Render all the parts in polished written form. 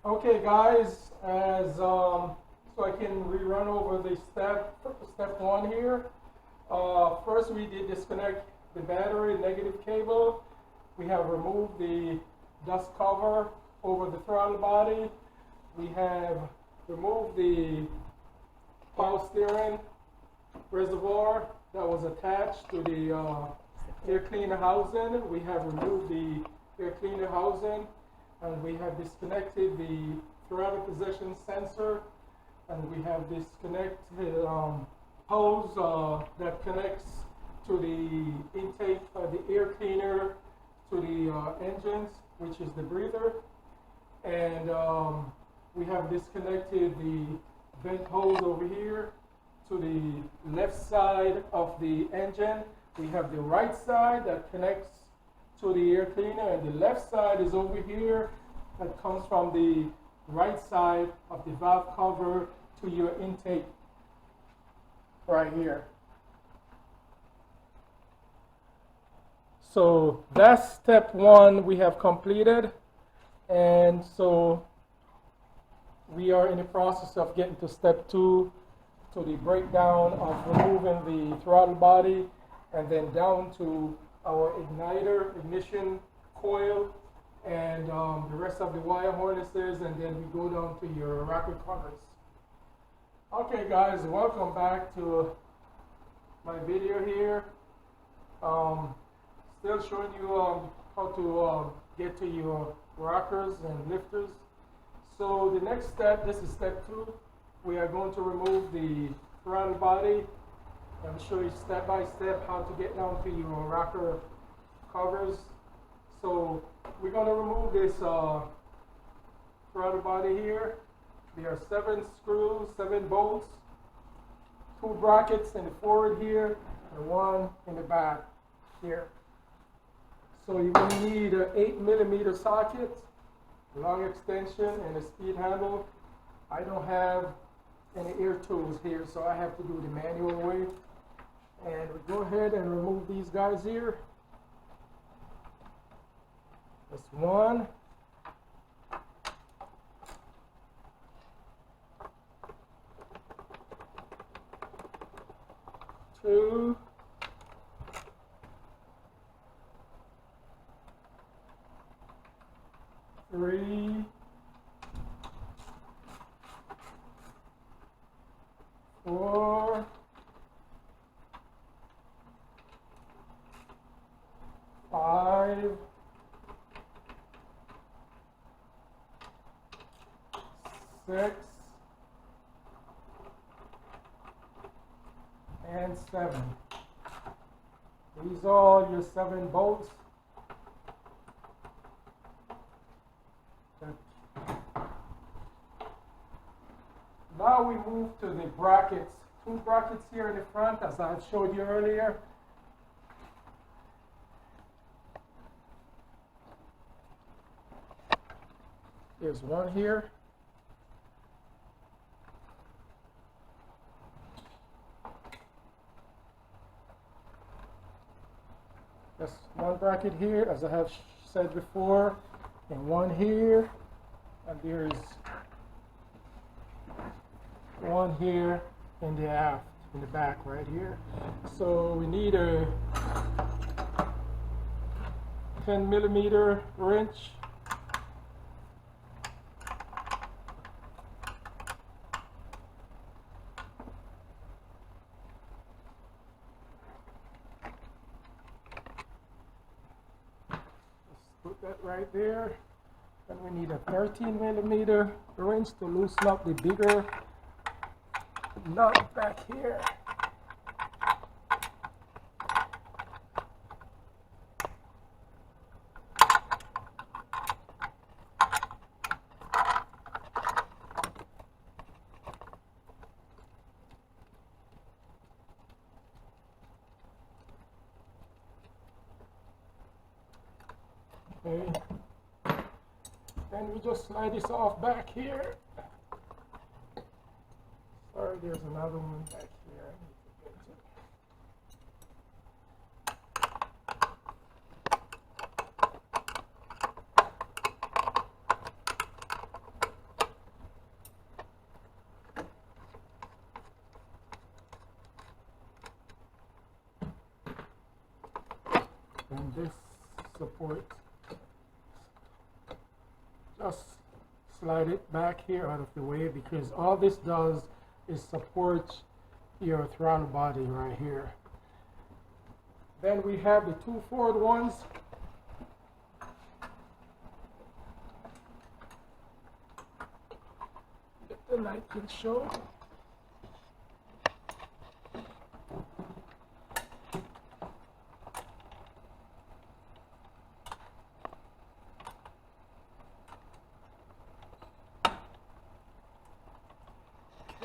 Okay, guys, so I can rerun over the step one here. First, we did disconnect the battery negative cable. We have removed the dust cover over the throttle body. We have removed the power steering reservoir that was attached to the air cleaner housing. We have removed the air cleaner housing, and we have disconnected the throttle position sensor, and we have disconnected hose that connects to the intake of the air cleaner to the engines, which is the breather, and we have disconnected the vent hose over here to the left side of the engine. We have the right side that connects to the air cleaner, and the left side is over here that comes from the right side of the valve cover to your intake right here. So that's step one we have completed, and so we are in the process of getting to step two, to the breakdown of removing the throttle body, and then down to our ignition coil, and the rest of the wire harnesses, and then we go down to your rocker covers. Okay, guys, welcome back to my video here. Still showing you how to get to your rockers and lifters. So the next step, this is step two. We are going to remove the throttle body and show you step by step how to get down to your rocker covers. So we're going to remove this throttle body here. There are 7 screws, 7 bolts, 2 brackets in the forward here, and 1 in the back here. So you're going to need an 8mm socket, long extension, and a speed handle. I don't have any air tools here, so I have to do the manual way. And we go ahead and remove these guys here. That's 1. 2. 3. 4. 5. 6. And 7. These are all your 7 bolts. Now we move to the brackets. 2 brackets here in the front, as I showed you earlier. There's 1 here. There's 1 bracket here, as I have said before, and 1 here, and there's 1 here in the aft, in the back right here. So we need a 10mm wrench. Put that right there. And we need a 13mm wrench to loosen up the bigger nut back here. Okay. Then we just slide this off back here. Sorry, there's another one back here I need to get to. this support. Just slide it back here out of the way, because all this does is support your throttle body right here. Then we have the two forward ones. If the light can show.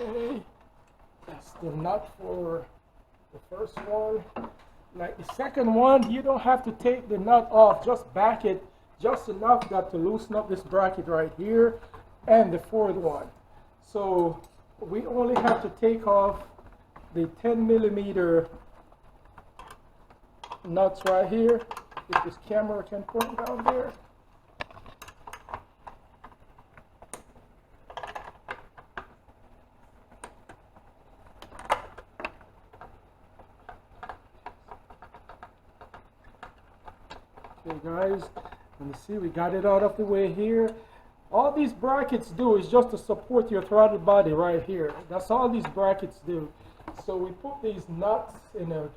Okay, that's the nut for the first one. Like the second one, you don't have to take the nut off, just back it just enough that to loosen up this bracket right here and the forward one. So we only have to take off the 10mm nuts right here. If this camera can point down there. Okay guys, let me see, we got it out of the way here. All these brackets do is just to support your throttle body right here. That's all these brackets do. So we put these nuts in a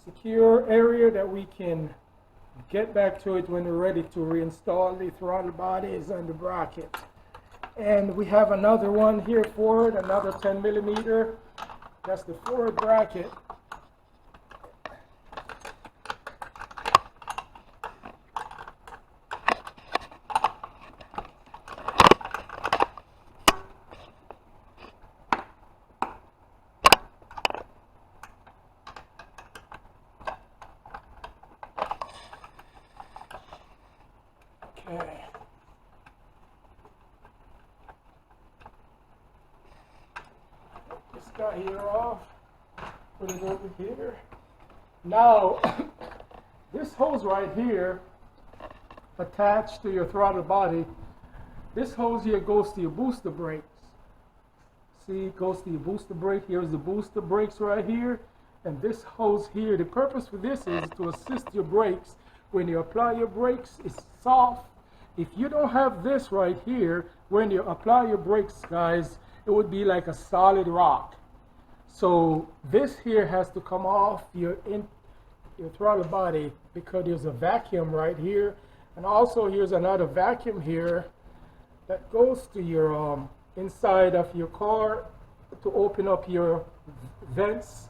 secure area that we can get back to it when we're ready to reinstall the throttle bodies and the bracket. And we have another one here forward, another 10mm. That's the forward bracket. Okay. This guy here off. Put it over here. Now, this hose right here, attached to your throttle body, this hose here goes to your booster brakes. See, it goes to your booster brake. Here's the booster brakes right here. And this hose here, the purpose for this is to assist your brakes. When you apply your brakes, it's soft. If you don't have this right here, when you apply your brakes, guys, it would be like a solid rock. So this here has to come off your throttle body, because there's a vacuum right here. And also here's another vacuum here that goes to your inside of your car to open up your vents.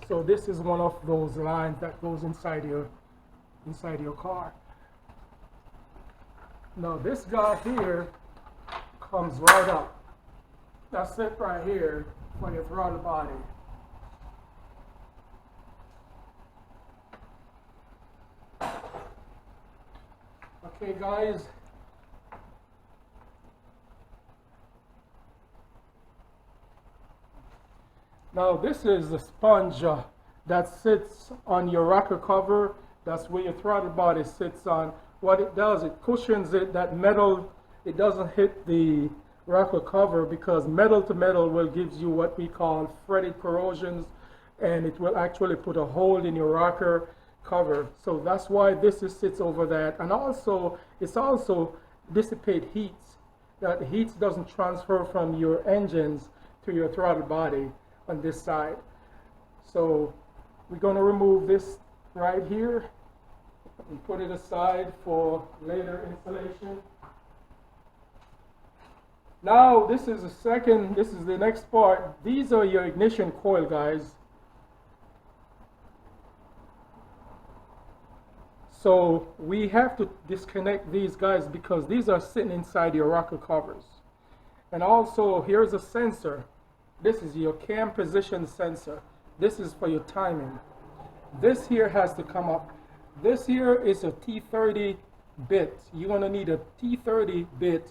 So this is one of those lines that goes inside your car. Now this guy here comes right up. That's it right here for your throttle body. Okay guys. Now this is the sponge that sits on your rocker cover. That's where your throttle body sits on. What it does, it cushions it, that metal, it doesn't hit the rocker cover, because metal to metal will give you what we call fretted corrosions, and it will actually put a hole in your rocker cover. So that's why this sits over that. And also, it's also dissipate heat. That heat doesn't transfer from your engines to your throttle body on this side. So we're going to remove this right here and put it aside for later installation. Now this is the next part. These are your ignition coil, guys. So we have to disconnect these guys, because these are sitting inside your rocker covers. And also here's a sensor. This is your cam position sensor. This is for your timing. This here has to come up. This here is a T30 bit. You're going to need a T30 bit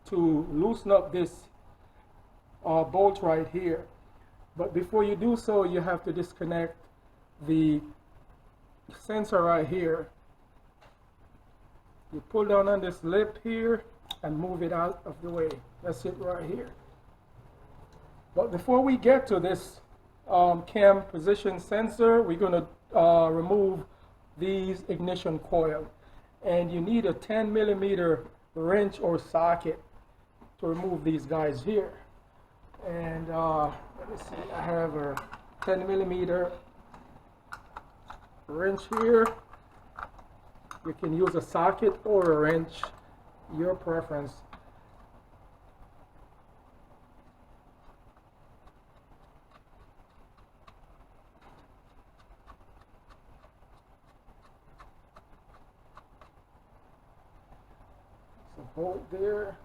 to loosen up this bolt right here. But before you do so, you have to disconnect the sensor right here. You pull down on this lip here and move it out of the way. That's it right here. But before we get to this cam position sensor, we're going to remove these ignition coil, and you need a 10mm wrench or socket to remove these guys here. And let me see, I have a 10mm wrench here. You can use a socket or a wrench, your preference. It's a bolt there.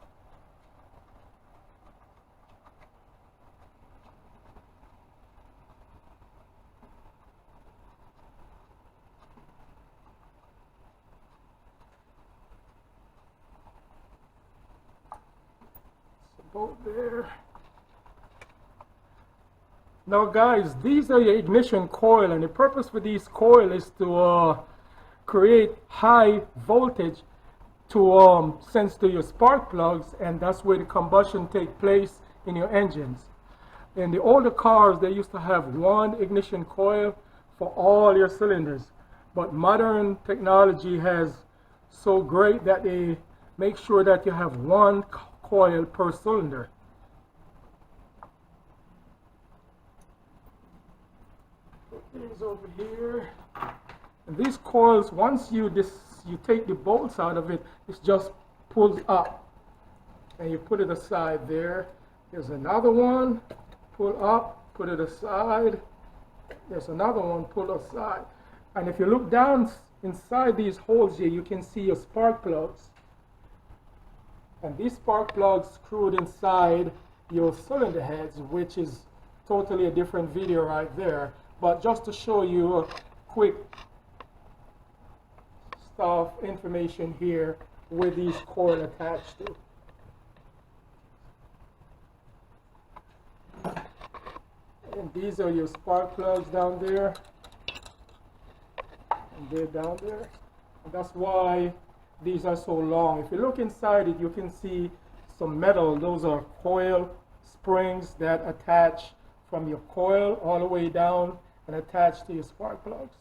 Bolt there. Now guys, these are your ignition coil, and the purpose for these coil is to create high voltage to sense to your spark plugs, and that's where the combustion take place in your engines. In the older cars, they used to have one ignition coil for all your cylinders, but modern technology has so great that they make sure that you have one coil per cylinder. Put these over here. And these coils, once you take the bolts out of it, it just pulls up. And you put it aside there. There's another one, pull up, put it aside. There's another one, pull aside. And if you look down inside these holes here, you can see your spark plugs. And these spark plugs screwed inside your cylinder heads, which is totally a different video right there. But just to show you a quick stuff information here where these coils attached to. And these are your spark plugs down there. And they're down there. And that's why these are so long. If you look inside it, you can see some metal. Those are coil springs that attach from your coil all the way down and attach to your spark plugs.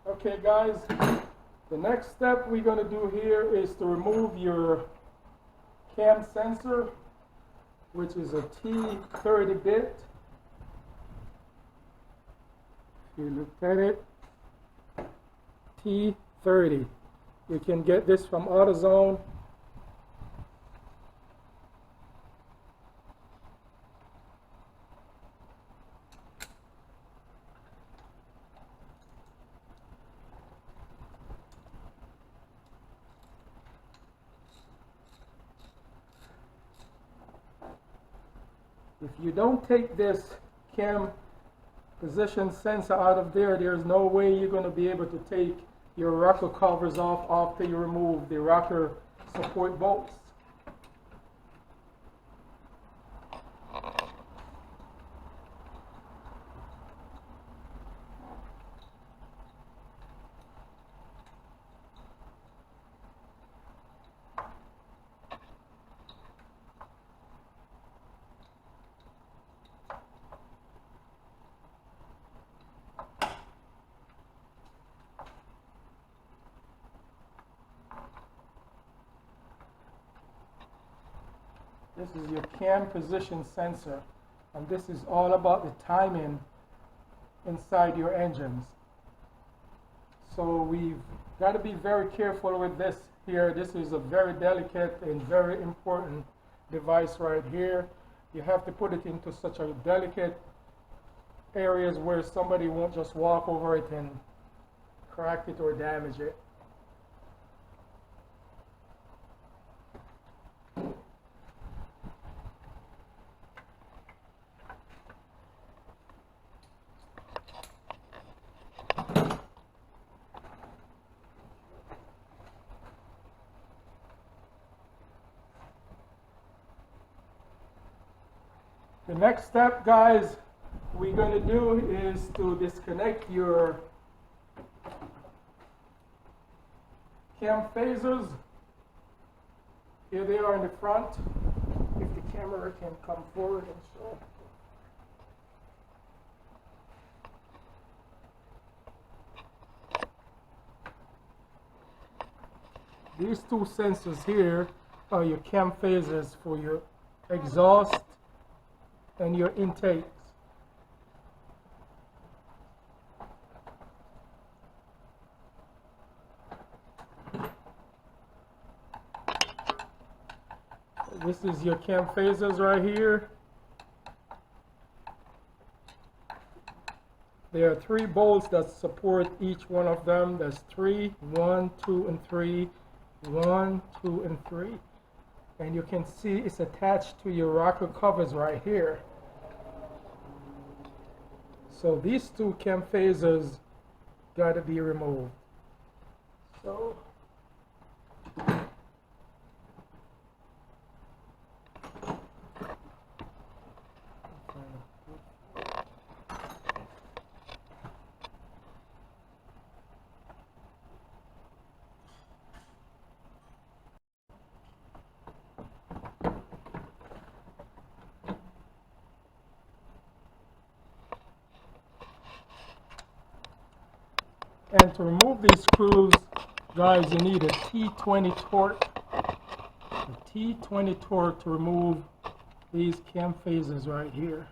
Okay guys, the next step we're going to do here is to remove your cam sensor, which is a T30 bit. If you look at it, T30. You can get this from AutoZone. If you don't take this cam position sensor out of there, there's no way you're going to be able to take your rocker covers off after you remove the rocker support bolts. This is your cam position sensor, and this is all about the timing inside your engines. So we've got to be very careful with this here. This is a very delicate and very important device right here. You have to put it into such a delicate areas where somebody won't just walk over it and crack it or damage it. The next step, guys, we're going to do is to disconnect your cam phasers. Here they are in the front. If the camera can come forward and show. These two sensors here are your cam phasers for your exhaust and your intakes. This is your cam phasers right here. There are 3 bolts that support each one of them. There's 3, 1, 2, and 3, 1, 2, and 3. And you can see it's attached to your rocker covers right here. So these 2 cam phasers got to be removed. So and to remove these screws, guys, you need a T20 torque. A T20 torque to remove these cam phasers right here.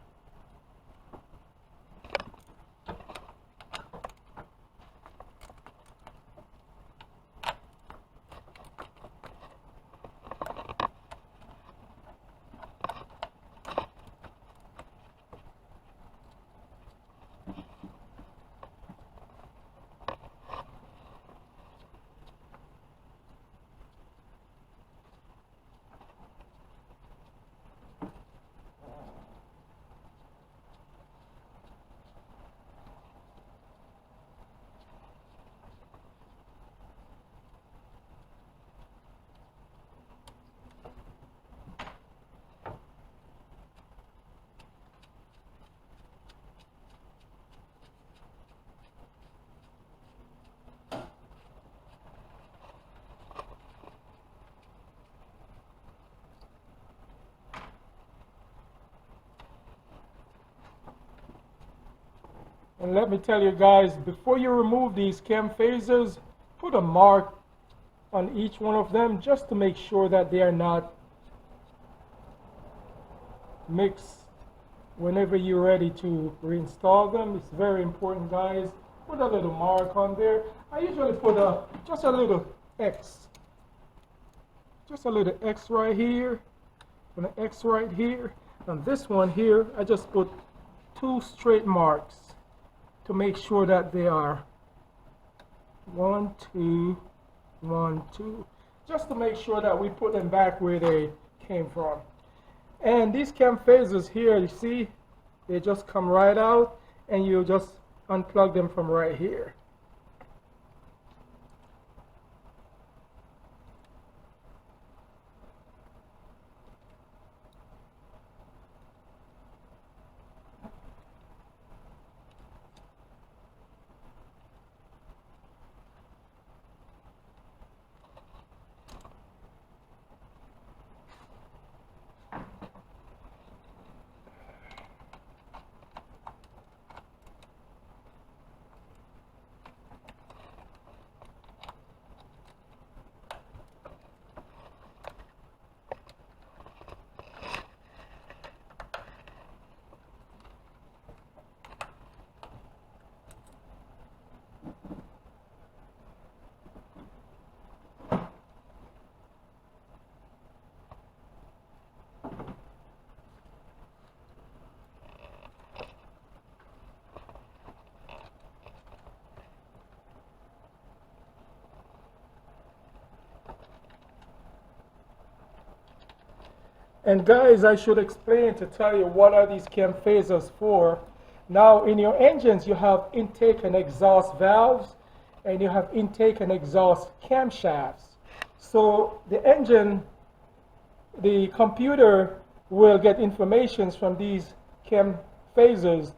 And let me tell you guys, before you remove these cam phasers, put a mark on each one of them just to make sure that they are not mixed whenever you're ready to reinstall them. It's very important, guys. Put a little mark on there. I usually put just a little X. Just a little X right here, and an X right here. And this one here, I just put 2 straight marks to make sure that they are 1, 2, 1, 2, just to make sure that we put them back where they came from. And these cam phasers here, you see, they just come right out, and you just unplug them from right here. And guys, I should explain to tell you what are these cam phasers for. Now, in your engines, you have intake and exhaust valves, and you have intake and exhaust camshafts. So the engine, the computer will get information from these cam phasers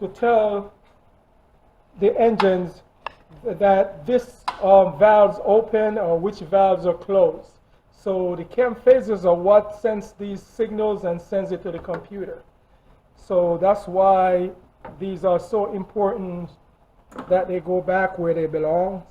to tell the engines that this valve's open or which valves are closed. So the cam phasers are what sends these signals and sends it to the computer. So that's why these are so important that they go back where they belong.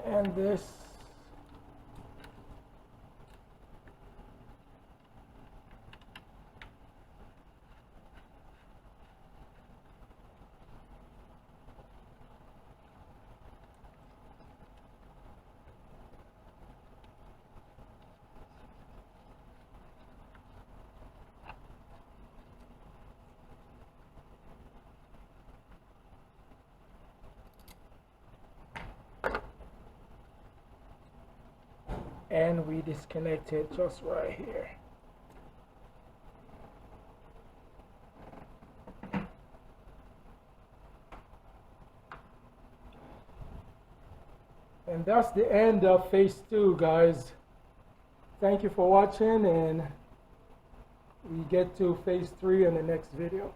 and this. And we disconnect it just right here. And that's the end of phase 2, guys. Thank you for watching, and we get to phase 3 in the next video.